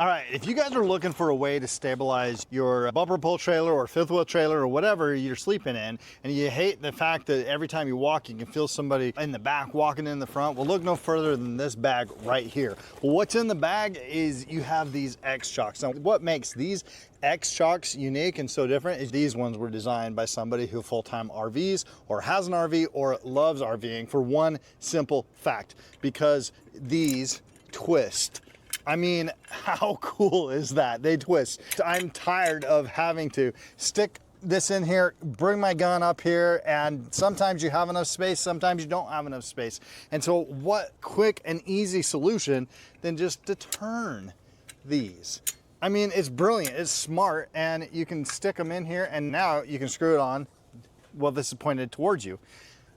All right, if you guys are looking for a way to stabilize your bumper pull trailer or fifth wheel trailer or whatever you're sleeping in, and you hate the fact that every time you walk, you can feel somebody in the back walking in the front, well, look no further than this bag right here. Well, what's in the bag is you have these Chocks. Now, what makes these Chocks unique and so different is these ones were designed by somebody who full-time RVs or has an RV or loves RVing for one simple fact, because these twist. I mean, how cool is that? They twist. I'm tired of having to stick this in here, bring my gun up here, and sometimes you have enough space, sometimes you don't have enough space. And so what quick and easy solution than just to turn these? I mean, it's brilliant, it's smart, and you can stick them in here and now you can screw it on. Well, this is pointed towards you.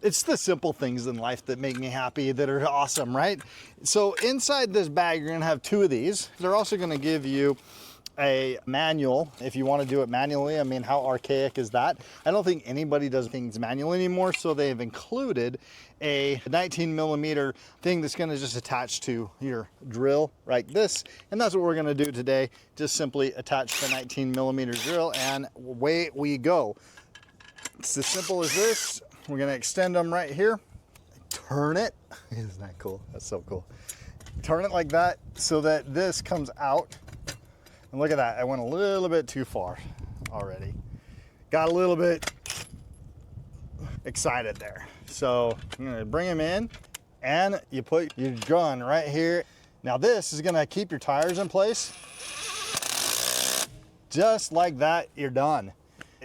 It's the simple things in life that make me happy, that are awesome, right? So inside this bag, you're gonna have two of these. They're also gonna give you a manual if you wanna do it manually. I mean, how archaic is that? I don't think anybody does things manually anymore, so they've included a 19mm thing that's gonna just attach to your drill like this. And that's what we're gonna do today. Just simply attach the 19mm drill and away we go. It's as simple as this. We're gonna extend them right here, turn it. Isn't that cool? That's so cool. Turn it like that so that this comes out. And look at that, I went a little bit too far already. Got a little bit excited there. So I'm gonna bring them in and you put your gun right here. Now this is gonna keep your tires in place. Just like that, you're done.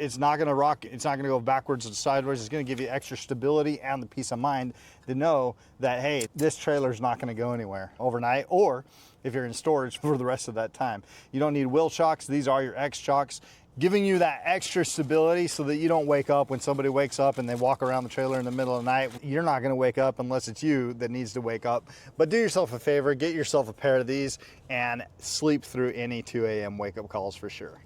It's not gonna rock, it's not gonna go backwards and sideways. It's gonna give you extra stability and the peace of mind to know that, hey, this trailer's not gonna go anywhere overnight, or if you're in storage for the rest of that time. You don't need wheel chocks. These are your Chocks, giving you that extra stability so that you don't wake up when somebody wakes up and they walk around the trailer in the middle of the night. You're not gonna wake up unless it's you that needs to wake up. But do yourself a favor, get yourself a pair of these and sleep through any 2 a.m. wake up calls for sure.